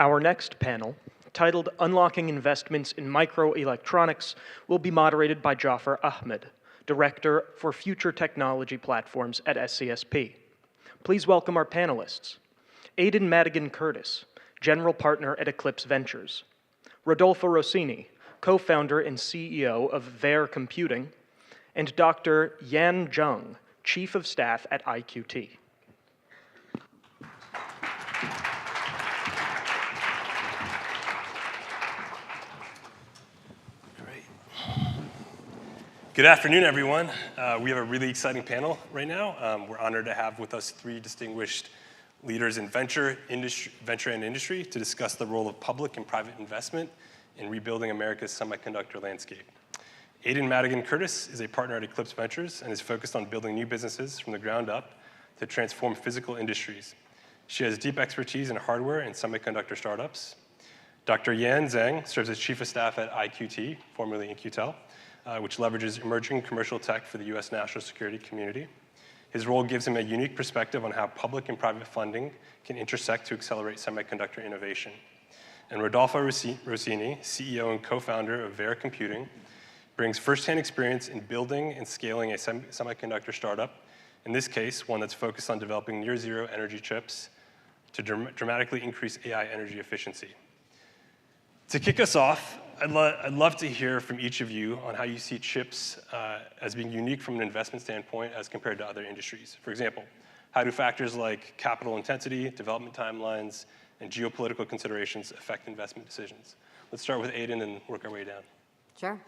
Our next panel, titled Unlocking Investments in Microelectronics, will be moderated by Jafer Ahmad, Director for Future Technology Platforms at SCSP. Please welcome our panelists. Aidan Madigan-Curtis, General Partner at Eclipse Ventures. Rodolfo Rosini, Co-founder and CEO of Ver Computing. And Dr. Zheng, Chief of Staff at IQT. Good afternoon, everyone. We have a really exciting panel right now. We're honored to have with us three distinguished leaders in venture and industry to discuss the role of public and private investment in rebuilding America's semiconductor landscape. Aidan Madigan-Curtis is a partner at Eclipse Ventures and is focused on building new businesses from the ground up to transform physical industries. She has deep expertise in hardware and semiconductor startups. Dr. Zheng serves as Chief of Staff at IQT, formerly In-Q-Tel, which leverages emerging commercial tech for the US national security community. His role gives him a unique perspective on how public and private funding can intersect to accelerate semiconductor innovation. And Rodolfo Rosini, CEO and co-founder of Ver Computing, brings firsthand experience in building and scaling a semiconductor startup, in this case, one that's focused on developing near-zero energy chips to dramatically increase AI energy efficiency. To kick us off, I'd love to hear from each of you on how you see chips as being unique from an investment standpoint as compared to other industries. For example, how do factors like capital intensity, development timelines, and geopolitical considerations affect investment decisions? Let's start with Aidan and work our way down. Sure.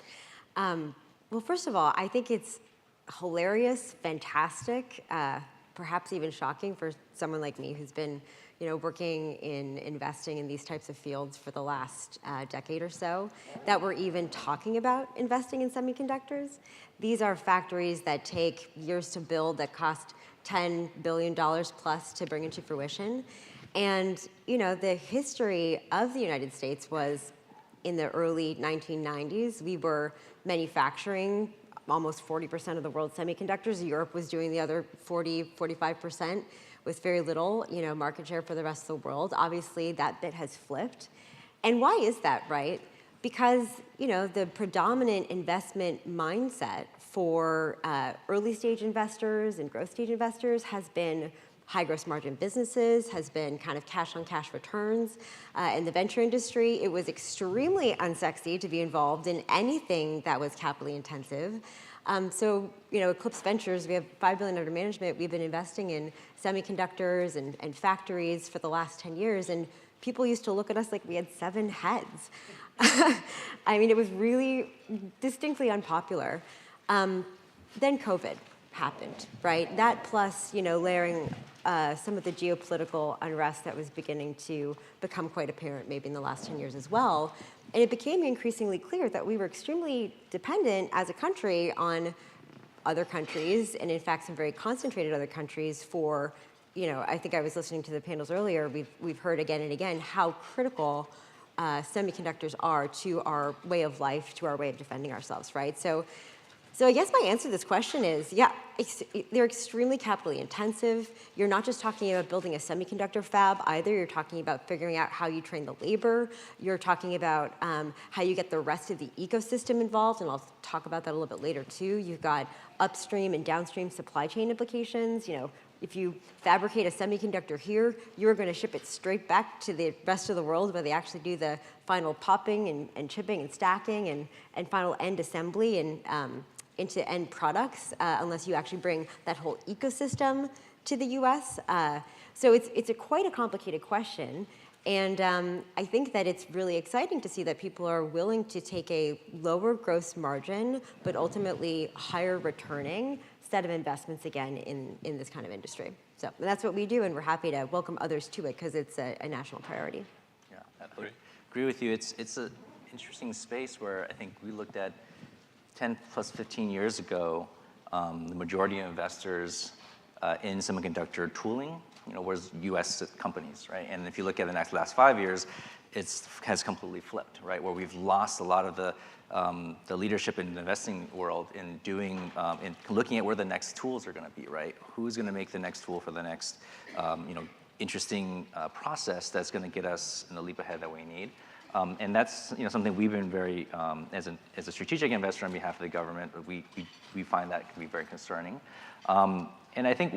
Well, first of all, I think it's hilarious, fantastic, perhaps even shocking for someone like me who's been working in investing in these types of fields for the last decade or so, that we're even talking about investing in semiconductors. These are factories that take years to build, that cost $10 billion plus to bring into fruition. And the history of the United States was in the early 1990s, we were manufacturing almost 40% of the world's semiconductors. Europe was doing the other 45%. With very little, market share for the rest of the world. Obviously, that bit has flipped. And why is that, right? Because, the predominant investment mindset for early stage investors and growth stage investors has been high gross margin businesses, has been kind of cash on cash returns. In the venture industry, it was extremely unsexy to be involved in anything that was capitally intensive. So, Eclipse Ventures, we have $5 billion under management. We've been investing in semiconductors and factories for the last 10 years, and people used to look at us like we had 7 heads. I mean, it was really distinctly unpopular. Then COVID happened, right? That plus, layering some of the geopolitical unrest that was beginning to become quite apparent maybe in the last 10 years as well. And it became increasingly clear that we were extremely dependent as a country on other countries, and in fact, some very concentrated other countries for, I think I was listening to the panels earlier, we've heard again and again how critical semiconductors are to our way of life, to our way of defending ourselves, right? So I guess my answer to this question is, yeah, they're extremely capitally intensive. You're not just talking about building a semiconductor fab either. You're talking about figuring out how you train the labor. You're talking about how you get the rest of the ecosystem involved, and I'll talk about that a little bit later too. You've got upstream and downstream supply chain implications. If you fabricate a semiconductor here, you're going to ship it straight back to the rest of the world where they actually do the final popping and chipping and stacking and final end assembly and into end products, unless you actually bring that whole ecosystem to the US. So it's quite a complicated question. And I think that it's really exciting to see that people are willing to take a lower gross margin, but ultimately higher returning set of investments again in this kind of industry. So that's what we do, and we're happy to welcome others to it because it's a national priority. Yeah, I agree with you. It's an interesting space where I think we looked at 10 plus 15 years ago, the majority of investors in semiconductor tooling, was US companies, right? And if you look at the last 5 years, it has completely flipped, right? Where we've lost a lot of the leadership in the investing world in looking at where the next tools are going to be, right? Who's going to make the next tool for the next, interesting process that's going to get us in the leap ahead that we need. And that's something we've been very, as a strategic investor on behalf of the government, we find that can be very concerning. And I think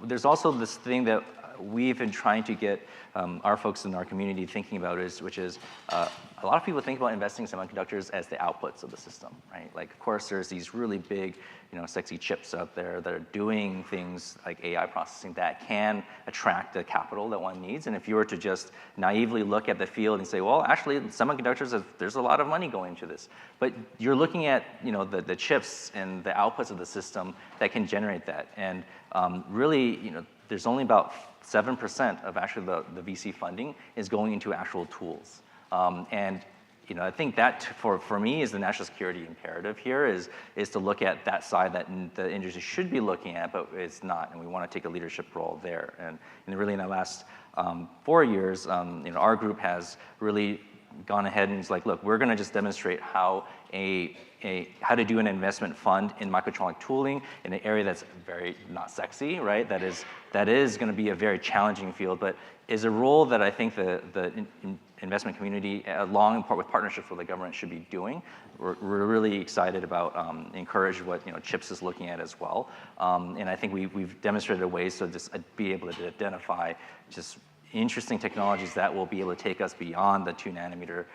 there's also this thing that we've been trying to get our folks in our community thinking about, which is a lot of people think about investing in semiconductors as the outputs of the system, right? Like, of course, there's these really big, sexy chips out there that are doing things like AI processing that can attract the capital that one needs. And if you were to just naively look at the field and say, well, actually, semiconductors, there's a lot of money going into this. But you're looking at, the chips and the outputs of the system that can generate that. And really, there's only about 7% of actually the VC funding is going into actual tools. And I think that for me is the national security imperative here is to look at that side that the industry should be looking at, but it's not, and we want to take a leadership role there. And really in the last 4 years, our group has really gone ahead and is like, look, we're going to just demonstrate how how to do an investment fund in microelectronic tooling in an area that's very not sexy, right? That is going to be a very challenging field, but is a role that I think the investment community, along with partnerships with the government, should be doing. We're really excited about, encourage what CHIPS is looking at as well. And I think we've demonstrated ways to just be able to identify just interesting technologies that will be able to take us beyond the 2 nanometer,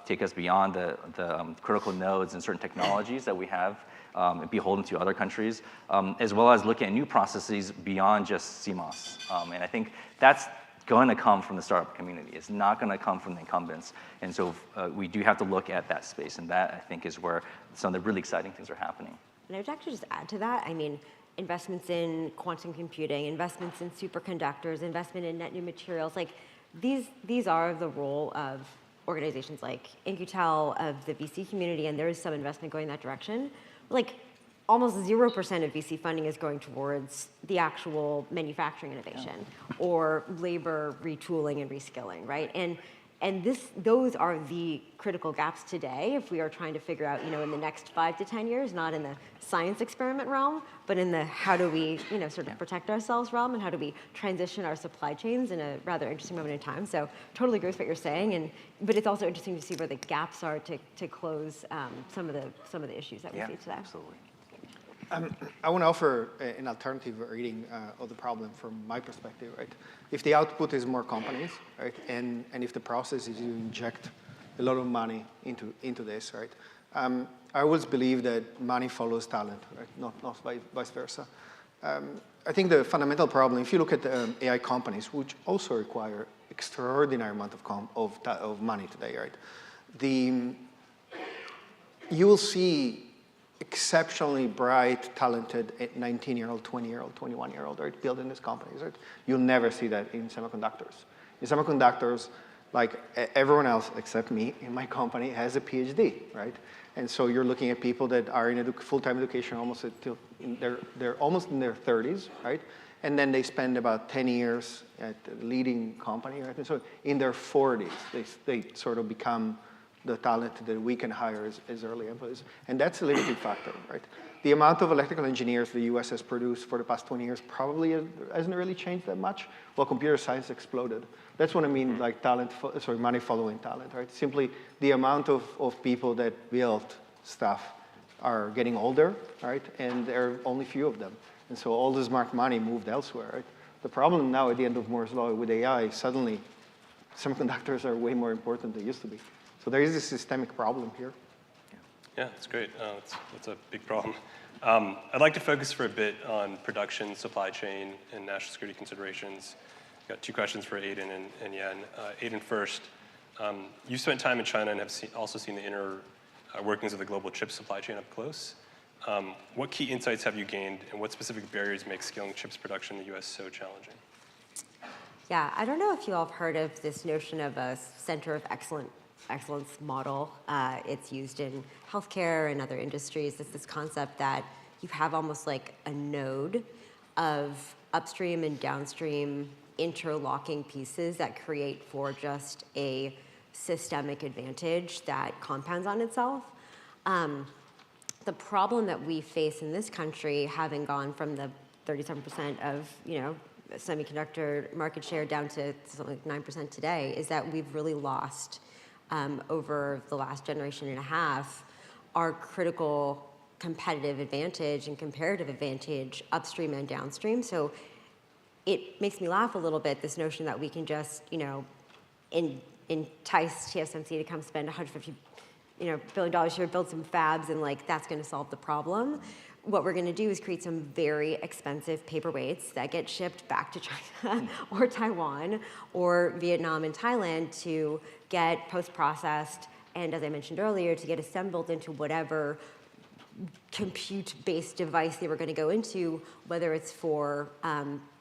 take us beyond the critical nodes and certain technologies that we have beholden to other countries, as well as looking at new processes beyond just CMOS. And I think that's going to come from the startup community. It's not going to come from the incumbents. And so we do have to look at that space, and that, I think, is where some of the really exciting things are happening. And I would actually just add to that, investments in quantum computing, investments in superconductors, investment in net new materials, like these are the role of organizations like In-Q-Tel, of the VC community, and there is some investment going that direction. Like, almost 0% of VC funding is going towards the actual manufacturing innovation or labor retooling and reskilling, right? And those are the critical gaps today if we are trying to figure out, in the next 5 to 10 years, not in the science experiment realm, but in the how do we, sort of protect ourselves realm, and how do we transition our supply chains in a rather interesting moment in time. So totally agree with what you're saying, but it's also interesting to see where the gaps are to close some of the issues that we see today. Absolutely. I want to offer an alternative reading of the problem from my perspective, right? If the output is more companies, right, and if the process is you inject a lot of money into this, right, I always believe that money follows talent, right, not vice versa. I think the fundamental problem, if you look at AI companies, which also require extraordinary amount of money today, right, you will see exceptionally bright, talented 19-year-old, 20-year-old, 21-year-old, right, building these companies, right? You'll never see that in semiconductors. In semiconductors, like everyone else except me in my company has a PhD, right? And so you're looking at people that are in full-time education almost until they're almost in their 30s, right? And then they spend about 10 years at a leading company, right? And so in their 40s, they sort of become the talent that we can hire as early employees. And that's a limiting factor, right? The amount of electrical engineers the US has produced for the past 20 years probably hasn't really changed that much, while computer science exploded. That's what I mean, like money following talent, right? Simply the amount of people that build stuff are getting older, right? And there are only few of them. And so all the smart money moved elsewhere, right? The problem now at the end of Moore's Law with AI, suddenly semiconductors are way more important than they used to be. So there is a systemic problem here. Yeah, that's great. That's a big problem. I'd like to focus for a bit on production, supply chain, and national security considerations. I've got 2 questions for Aidan and Yan. Aidan first. You've spent time in China and have also seen the inner workings of the global chip supply chain up close. What key insights have you gained, and what specific barriers make scaling chips production in the US so challenging? Yeah, I don't know if you all have heard of this notion of a center of excellence model. It's used in healthcare and other industries. It's this concept that you have almost like a node of upstream and downstream interlocking pieces that create for just a systemic advantage that compounds on itself. The problem that we face in this country, having gone from the 37% of semiconductor market share down to something like 9% today is that we've really lost over the last generation and a half our critical competitive advantage and comparative advantage upstream and downstream. So it makes me laugh a little bit, this notion that we can just, entice TSMC to come spend $150 billion here, build some fabs, and like that's going to solve the problem. What we're going to do is create some very expensive paperweights that get shipped back to China or Taiwan or Vietnam and Thailand to get post-processed and, as I mentioned earlier, to get assembled into whatever compute-based device they were going to go into, whether it's for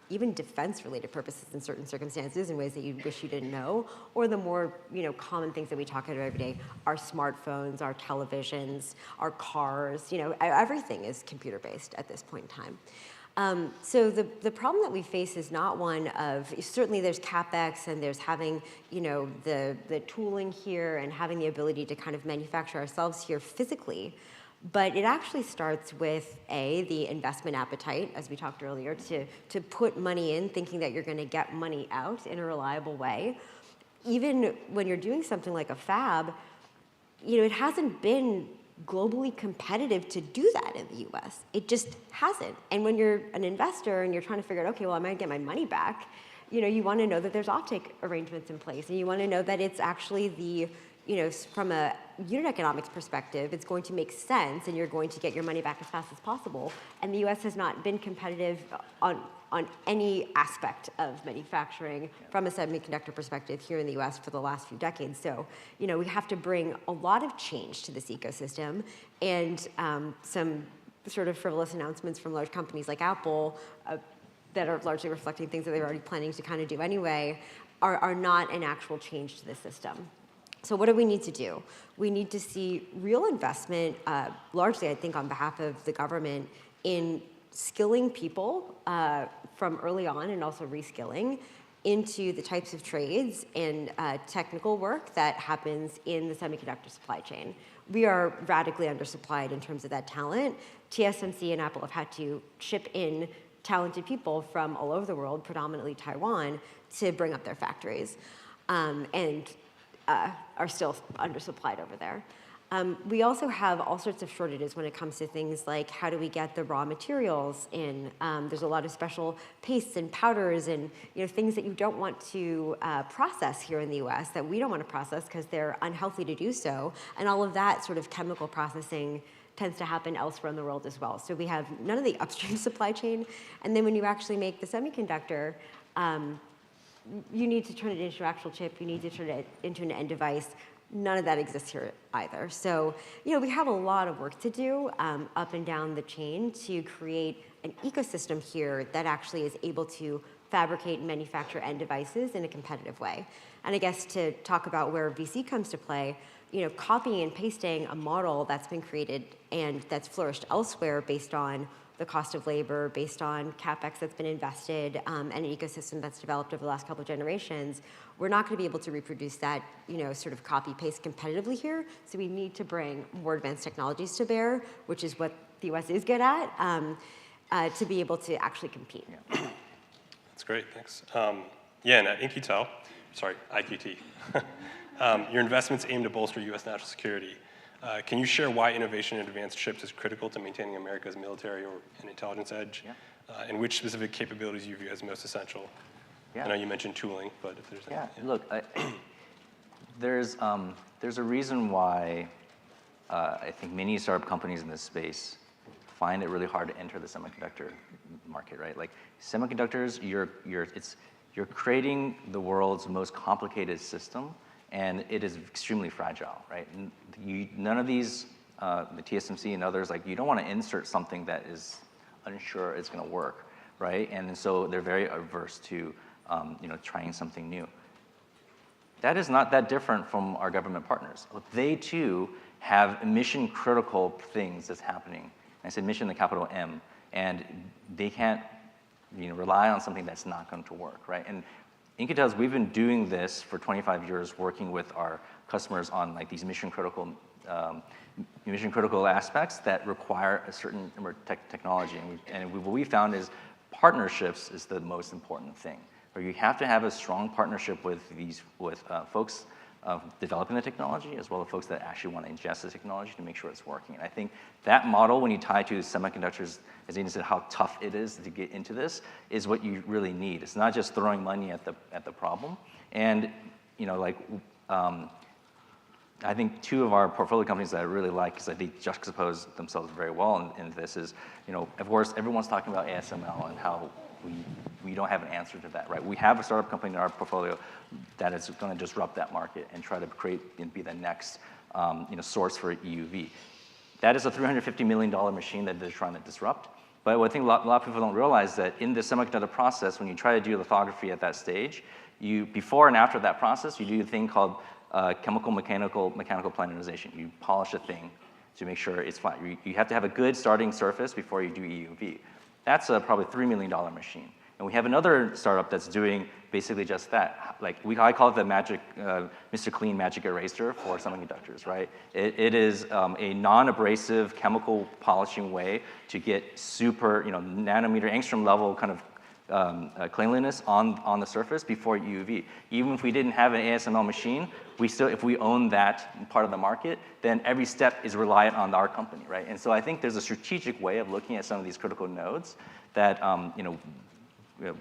even defense-related purposes in certain circumstances in ways that you wish you didn't know, or the more common things that we talk about every day, our smartphones, our televisions, our cars, everything is computer-based at this point in time. So the problem that we face is not one of, certainly there's CapEx and there's having the tooling here and having the ability to kind of manufacture ourselves here physically. But it actually starts with, the investment appetite, as we talked earlier, to put money in thinking that you're going to get money out in a reliable way. Even when you're doing something like a fab, it hasn't been globally competitive to do that in the US. It just hasn't. And when you're an investor and you're trying to figure out, okay, well, am I going to get my money back? You want to know that there's offtake arrangements in place, and you want to know that it's actually the from a unit economics perspective, it's going to make sense and you're going to get your money back as fast as possible. And the US has not been competitive on any aspect of manufacturing from a semiconductor perspective here in the US for the last few decades. So, we have to bring a lot of change to this ecosystem, and some sort of frivolous announcements from large companies like Apple that are largely reflecting things that they're already planning to kind of do anyway are not an actual change to the system. So what do we need to do? We need to see real investment, largely I think on behalf of the government, in skilling people from early on and also reskilling into the types of trades and technical work that happens in the semiconductor supply chain. We are radically undersupplied in terms of that talent. TSMC and Apple have had to ship in talented people from all over the world, predominantly Taiwan, to bring up their factories. Are still undersupplied over there. We also have all sorts of shortages when it comes to things like how do we get the raw materials in. There's a lot of special pastes and powders and things that you don't want to process here in the US that we don't want to process because they're unhealthy to do so. And all of that sort of chemical processing tends to happen elsewhere in the world as well. So we have none of the upstream supply chain. And then when you actually make the semiconductor, you need to turn it into an actual chip. You need to turn it into an end device. None of that exists here either. So, we have a lot of work to do up and down the chain to create an ecosystem here that actually is able to fabricate and manufacture end devices in a competitive way. And I guess to talk about where VC comes to play, copying and pasting a model that's been created and that's flourished elsewhere based on the cost of labor, based on CapEx that's been invested, and an ecosystem that's developed over the last couple of generations, we're not going to be able to reproduce that, sort of copy-paste competitively here. So we need to bring more advanced technologies to bear, which is what the US is good at, to be able to actually compete. Yeah. That's great, thanks. And at IQT, your investments aim to bolster US national security. Can you share why innovation in advanced chips is critical to maintaining America's military and intelligence edge? Yeah. And which specific capabilities you view as most essential? Yeah. I know you mentioned tooling, but if there's anything. Look, there's a reason why I think many startup companies in this space find it really hard to enter the semiconductor market, right? Like semiconductors, you're creating the world's most complicated system, and it is extremely fragile, right? And none of these, the TSMC and others, like you don't want to insert something that is unsure it's going to work, right? And so they're very averse to, trying something new. That is not that different from our government partners. They too have mission critical things that's happening. And I said mission, the capital M, and they can't, rely on something that's not going to work, right? And Incotel's, we've been doing this for 25 years, working with our customers on like these mission critical aspects that require a certain technology. And what we found is partnerships is the most important thing. Where you have to have a strong partnership with folks developing the technology, as well as folks that actually want to ingest the technology to make sure it's working. And I think that model, when you tie to semiconductors, as Aidan said, how tough it is to get into this, is what you really need. It's not just throwing money at the problem. And I think two of our portfolio companies that I really like, because I think juxtapose themselves very well in this is, of course, everyone's talking about ASML and how we don't have an answer to that, right? We have a startup company in our portfolio that is going to disrupt that market and try to create and be the next source for EUV. That is a $350 million machine that they're trying to disrupt. But what I think a lot of people don't realize that in the semiconductor process, when you try to do lithography at that stage, before and after that process, you do a thing called mechanical planarization. You polish a thing to make sure it's flat. You have to have a good starting surface before you do EUV. That's a probably $3 million machine. And we have another startup that's doing basically just that. I call it the Mr. Clean magic eraser for semiconductors, right? It is a non-abrasive chemical polishing way to get super, nanometer, angstrom level kind of cleanliness on the surface before EUV. Even if we didn't have an ASML machine, if we own that part of the market, then every step is reliant on our company, right? And so I think there's a strategic way of looking at some of these critical nodes that,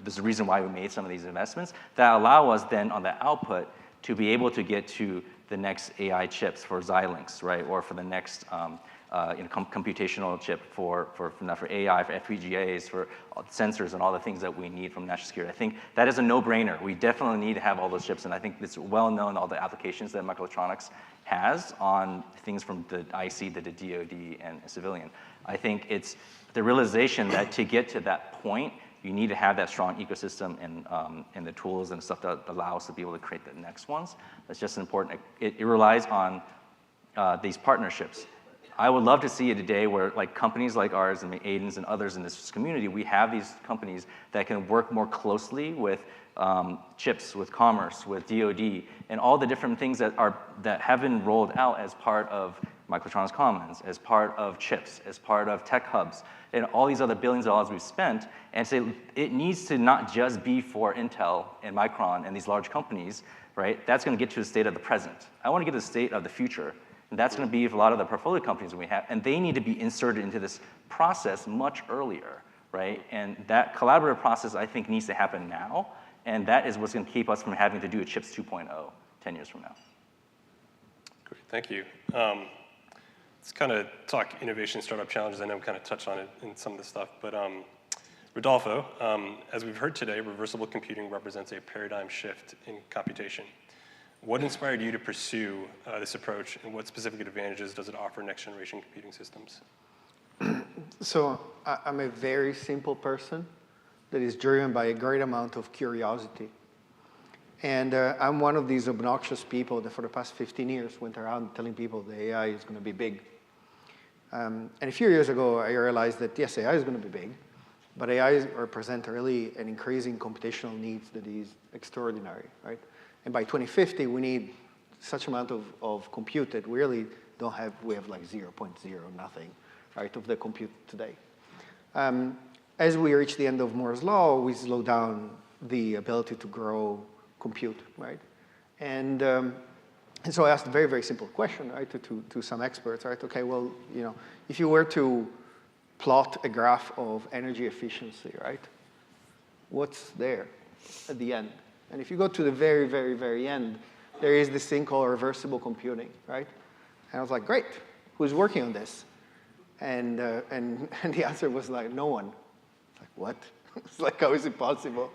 there's a reason why we made some of these investments that allow us then on the output to be able to get to the next AI chips for Xilinx, right? Or for the next computational chip for AI, for FPGAs, for sensors and all the things that we need from national security. I think that is a no-brainer. We definitely need to have all those chips, and I think it's well known all the applications that Microelectronics has on things from the IC to the DoD and civilian. I think it's the realization that to get to that point, you need to have that strong ecosystem and the tools and stuff that allow us to be able to create the next ones. That's just important. It relies on these partnerships. I would love to see a day where companies like ours and Aidan's and others in this community, we have these companies that can work more closely with chips, with commerce, with DoD, and all the different things that have been rolled out as part of Microelectronics Commons, as part of chips, as part of tech hubs, and all these other billions of dollars we've spent, and say it needs to not just be for Intel and Micron and these large companies, right? That's going to get to the state of the present. I want to get to the state of the future. And that's going to be a lot of the portfolio companies we have, and they need to be inserted into this process much earlier, right? And that collaborative process, I think, needs to happen now, and that is what's going to keep us from having to do a CHIPS 2.0 10 years from now. Great, thank you. Let's kind of talk innovation startup challenges. I know we kind of touched on it in some of the stuff, but Rodolfo, as we've heard today, reversible computing represents a paradigm shift in computation. What inspired you to pursue this approach, and what specific advantages does it offer next-generation computing systems? So I'm a very simple person that is driven by a great amount of curiosity. And I'm one of these obnoxious people that for the past 15 years went around telling people the AI is going to be big. And a few years ago, I realized that, yes, AI is going to be big, but AI represents really an increasing computational needs that is extraordinary, right? And by 2050, we need such amount of compute that we really don't have, we have like 0.0 nothing, right, of the compute today. As we reach the end of Moore's law, we slow down the ability to grow compute, right? And so I asked a very, very simple question, right, to some experts, right? Okay, well, if you were to plot a graph of energy efficiency, right, what's there at the end? And if you go to the very, very, very end, there is this thing called reversible computing, right? And I was like, great, who's working on this? And the answer was like, no one. It's like, what? It's like, how is it possible?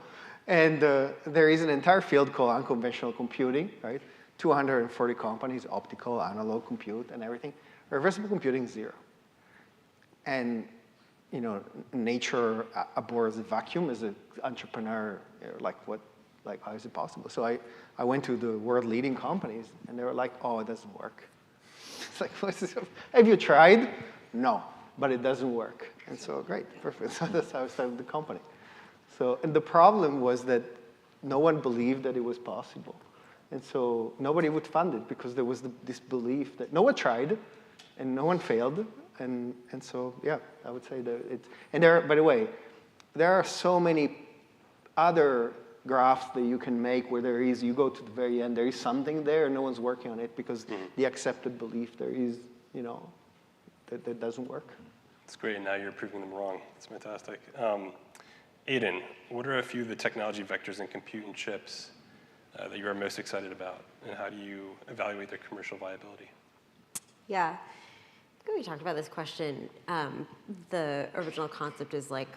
And there is an entire field called unconventional computing, right? 240 companies, optical, analog compute, and everything. Reversible computing, 0. And nature abhors a vacuum as an entrepreneur, how is it possible? So I went to the world-leading companies, and they were like, oh, it doesn't work. It's like, have you tried? No, but it doesn't work. And so, great, perfect. So that's how I started the company. So, and the problem was that no one believed that it was possible. And so nobody would fund it because there was this belief that no one tried, and no one failed. And so, yeah, I would say that it's, and there, by the way, there are so many other graphs that you can make where there is, you go to the very end, there is something there, and no one's working on it because the accepted belief there is, that doesn't work. It's great, and now you're proving them wrong. It's fantastic. Aidan, what are a few of the technology vectors in compute and chips that you are most excited about, and how do you evaluate their commercial viability? Yeah, I think we talked about this question. The original concept is like,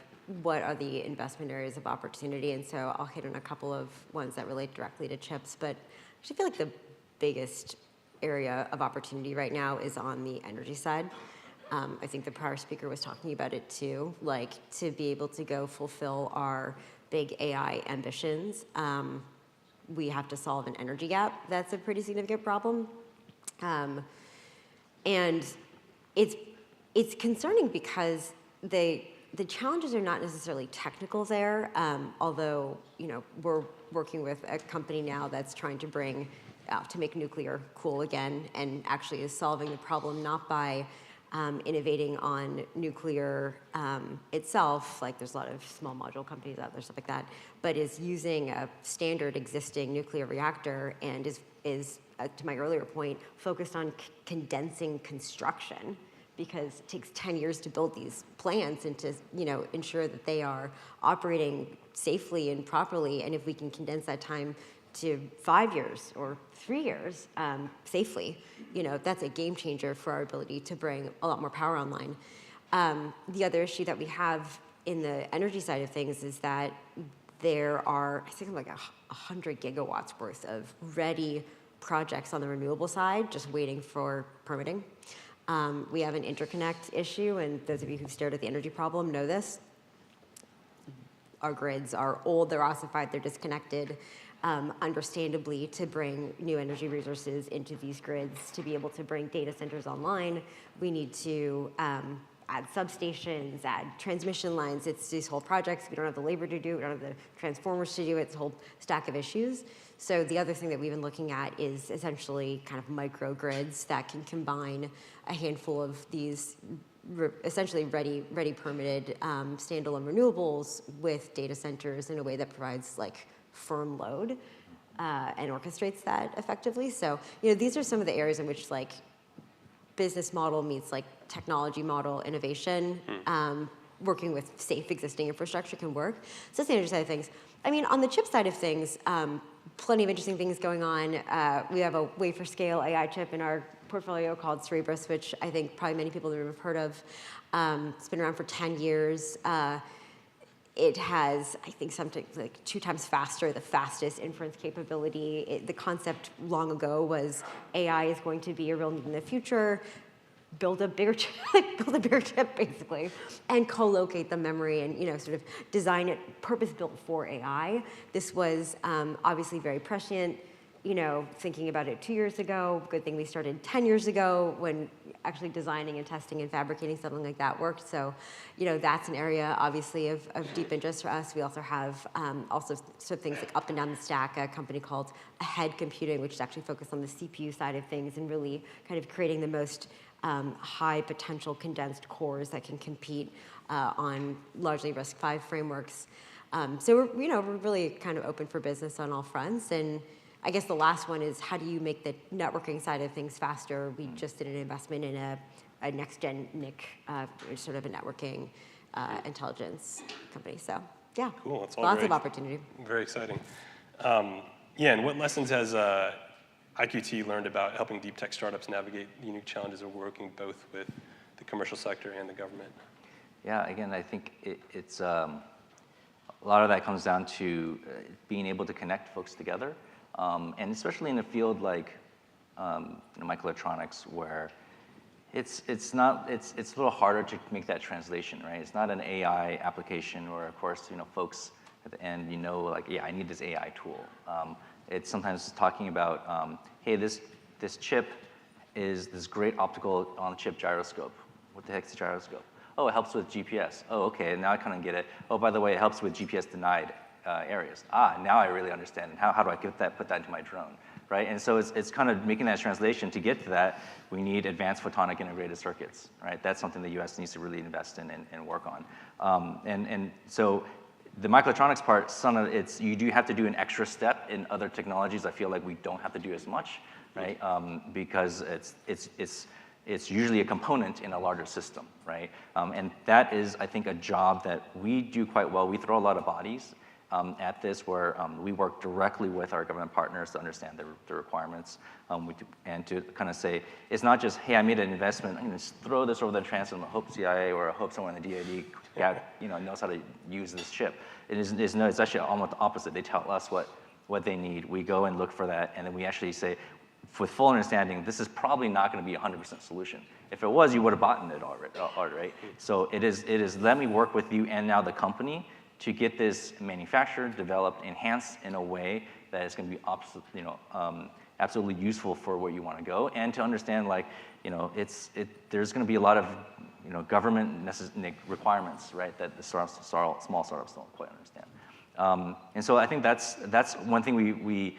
what are the investment areas of opportunity? And so I'll hit on a couple of ones that relate directly to chips, but I actually feel like the biggest area of opportunity right now is on the energy side. I think the prior speaker was talking about it too, like to be able to go fulfill our big AI ambitions, we have to solve an energy gap. That's a pretty significant problem. And it's concerning because the challenges are not necessarily technical there, although we're working with a company now that's trying to bring to make nuclear cool again, and actually is solving the problem not by innovating on nuclear itself, like there's a lot of small module companies out there, stuff like that, but is using a standard existing nuclear reactor and is to my earlier point, focused on condensing construction, because it takes 10 years to build these plants and to ensure that they are operating safely and properly, and if we can condense that time to 5 years or 3 years safely, that's a game changer for our ability to bring a lot more power online. The other issue that we have in the energy side of things is that there are, I think, like 100 gigawatts worth of ready projects on the renewable side just waiting for permitting. We have an interconnect issue, and those of you who've stared at the energy problem know this. Our grids are old, they're ossified, they're disconnected. Understandably, to bring new energy resources into these grids, to be able to bring data centers online, we need to add substations, add transmission lines. It's these whole projects. We don't have the labor to do it, we don't have the transformers to do it. It's a whole stack of issues. So the other thing that we've been looking at is essentially kind of microgrids that can combine a handful of these essentially ready permitted standalone renewables with data centers in a way that provides like firm load and orchestrates that effectively. So these are some of the areas in which like business model meets like technology model innovation. Working with safe existing infrastructure can work. So that's the energy side of things. I mean, on the chip side of things, plenty of interesting things going on. We have a wafer scale AI chip in our portfolio called Cerebrus, which I think probably many people in the room have heard of. It's been around for 10 years. It has, I think, something like 2 times faster, the fastest inference capability. The concept long ago was AI is going to be a real need in the future. Build a bigger chip, basically, and co-locate the memory and sort of design it purpose-built for AI. This was obviously very prescient. Thinking about it 2 years ago, good thing we started 10 years ago when actually designing and testing and fabricating something like that worked. So, that's an area obviously of deep interest for us. We also have also sort of things like up and down the stack, a company called Ahead Computing, which is actually focused on the CPU side of things and really kind of creating the most high potential condensed cores that can compete on largely RISC-V frameworks. So we're really kind of open for business on all fronts. And I guess the last one is, how do you make the networking side of things faster? We just did an investment in a next-gen NIC, sort of a networking intelligence company. So yeah, cool. That's all lots of opportunity. Very exciting. And what lessons has IQT learned about helping deep tech startups navigate the unique challenges of working both with the commercial sector and the government? Yeah, again, I think it's a lot of that comes down to being able to connect folks together. And especially in a field like microelectronics, where it's a little harder to make that translation, right? It's not an AI application where, of course, folks at the end, like, yeah, I need this AI tool. It's sometimes talking about, hey, this chip is this great optical on-chip gyroscope. What the heck's a gyroscope? Oh, it helps with GPS. Oh, okay, now I kind of get it. Oh, by the way, it helps with GPS denied areas. Now I really understand. How do I put that into my drone? right? And so it's kind of making that translation. To get to that, we need advanced photonic integrated circuits, right? That's something the US needs to really invest in and work on. And so the microelectronics part, you do have to do an extra step in other technologies. I feel like we don't have to do as much, right? Because it's usually a component in a larger system, right? And that is, I think, a job that we do quite well. We throw a lot of bodies at this, where we work directly with our government partners to understand the requirements, and to kind of say, it's not just, hey, I made an investment, I'm gonna just throw this over the transom, I hope CIA or I hope someone in the DoD knows how to use this chip. It's actually almost the opposite. They tell us what they need. We go and look for that, and then we actually say, with full understanding, this is probably not going to be a 100% solution. If it was, you would have bought it already, right? So it is let me work with you and now the company to get this manufactured, developed, enhanced in a way that is going to be absolutely useful for where you want to go, and to understand, like, there's going to be a lot of government requirements, right, that the small startups don't quite understand. And so I think that's one thing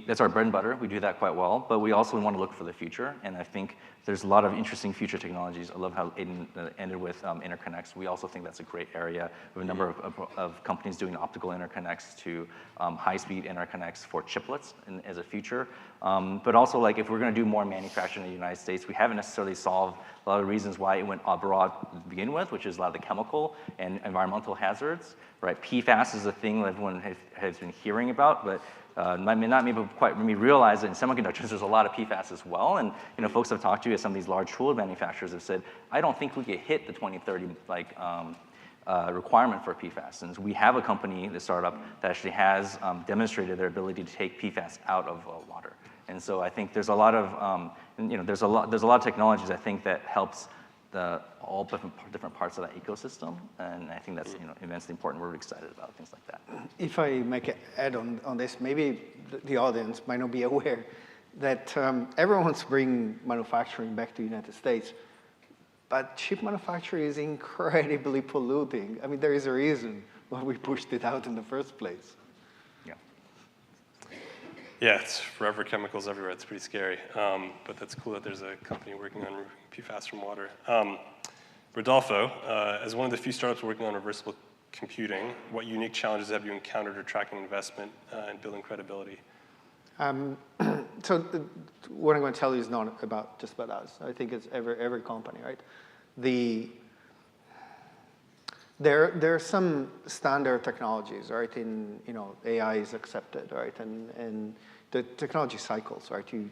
that's our bread and butter. We do that quite well, but we also want to look for the future, and I think there's a lot of interesting future technologies. I love how Aidan ended with interconnects. We also think that's a great area. We have a number of companies doing optical interconnects to high-speed interconnects for chiplets as a future. But also, like, if we're going to do more manufacturing in the United States, we haven't necessarily solved a lot of reasons why it went abroad to begin with, which is a lot of the chemical and environmental hazards, right? PFAS is a thing that everyone has been hearing about, but may not quite realize that in semiconductors there's a lot of PFAS as well, and folks I've talked to at some of these large tool manufacturers have said, I don't think we could hit the 2030 requirement for PFAS. And we have a company, the startup, that actually has demonstrated their ability to take PFAS out of water. And so I think there's a lot of there's a lot of technologies, I think, that helps all different parts of that ecosystem, and I think that's immensely important. We're excited about things like that. If I make an add on this, maybe the audience might not be aware that everyone wants to bring manufacturing back to the United States, but chip manufacturing is incredibly polluting. I mean, there is a reason why we pushed it out in the first place. Yeah, it's forever chemicals everywhere. It's pretty scary. But that's cool that there's a company working on removing PFAS from water. Rodolfo, as one of the few startups working on reversible computing, what unique challenges have you encountered attracting investment and building credibility? So what I'm going to tell you is not just about us. I think it's every company, right? There are some standard technologies, right? In AI is accepted, right? And the technology cycles, right? In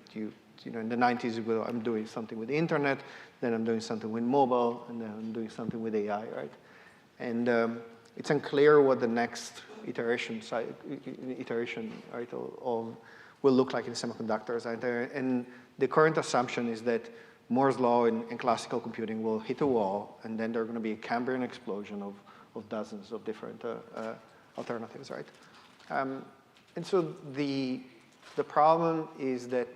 the 90s, I'm doing something with the internet, then I'm doing something with mobile, and then I'm doing something with AI, right? And it's unclear what the next iteration, right, will look like in semiconductors, right? And the current assumption is that Moore's law in classical computing will hit a wall, and then there's going to be a Cambrian explosion of dozens of different alternatives, right? And so the problem is that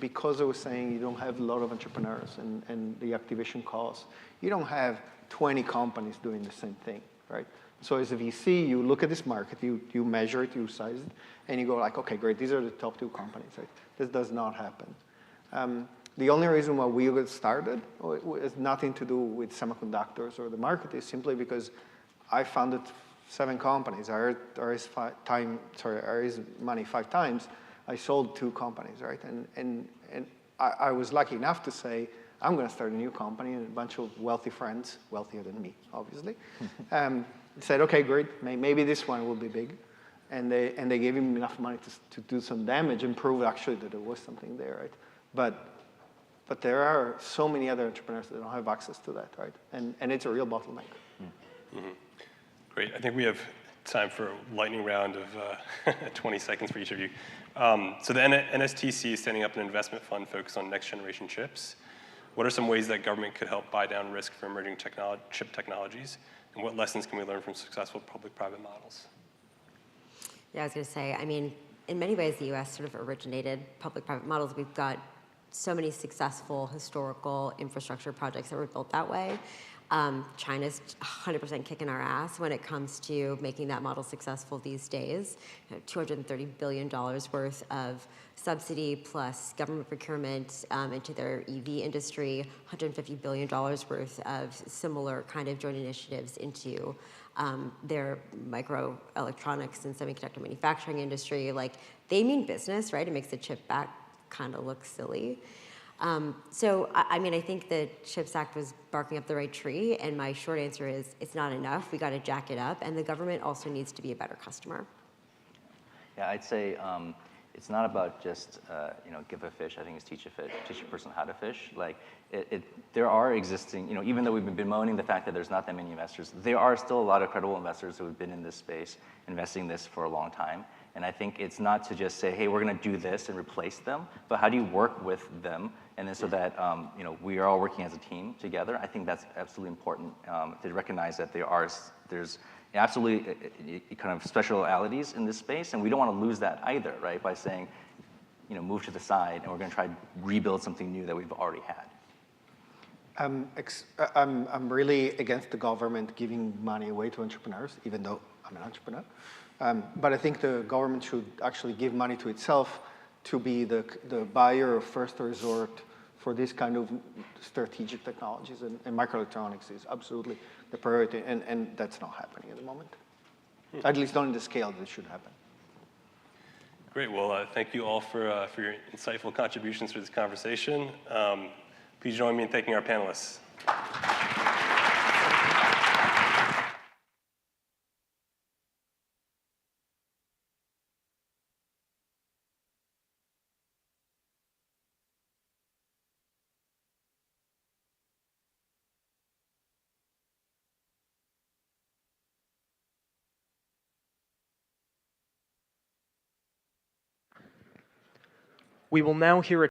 because I was saying you don't have a lot of entrepreneurs and the activation costs, you don't have 20 companies doing the same thing, right? So as a VC, you look at this market, you measure it, you size it, and you go like, okay, great, these are the top 2 companies, right? This does not happen. The only reason why we got started has nothing to do with semiconductors or the market. Is simply because I founded 7 companies. I raised money 5 times. I sold 2 companies, right? And I was lucky enough to say, I'm going to start a new company, and a bunch of wealthy friends, wealthier than me, obviously, said, okay, great, maybe this one will be big. And they gave him enough money to do some damage and prove actually that there was something there, right? But there are so many other entrepreneurs that don't have access to that, right? And it's a real bottleneck. Mm-hmm. Great. I think we have time for a lightning round of 20 seconds for each of you. So the NSTC is setting up an investment fund focused on next-generation chips. What are some ways that government could help buy down risk for emerging chip technologies? And what lessons can we learn from successful public-private models? Yeah, I was going to say, I mean, in many ways, the US sort of originated public-private models. We've got so many successful historical infrastructure projects that were built that way. China's 100% kicking our ass when it comes to making that model successful these days. $230 billion worth of subsidy plus government procurement into their EV industry, $150 billion worth of similar kind of joint initiatives into their microelectronics and semiconductor manufacturing industry. Like, they mean business, right? It makes the chip back kind of look silly. So, I mean, I think the CHIPS Act was barking up the right tree, and my short answer is it's not enough. We got to jack it up, and the government also needs to be a better customer. Yeah, I'd say it's not about just give a fish. I think it's teach a person how to fish. Like there are existing, even though we've been bemoaning the fact that there's not that many investors, there are still a lot of credible investors who have been in this space, investing this for a long time. And I think it's not to just say, hey, we're going to do this and replace them, but how do you work with them, and then so that we are all working as a team together. I think that's absolutely important to recognize that there's absolutely kind of specialities in this space, and we don't want to lose that either, right? By saying, move to the side, and we're going to try to rebuild something new that we've already had. I'm really against the government giving money away to entrepreneurs, even though I'm an entrepreneur. But I think the government should actually give money to itself to be the buyer of first resort for this kind of strategic technologies. And microelectronics is absolutely the priority, and that's not happening at the moment. At least not in the scale that it should happen. Great. Well, thank you all for your insightful contributions to this conversation. Please join me in thanking our panelists. We will now hear a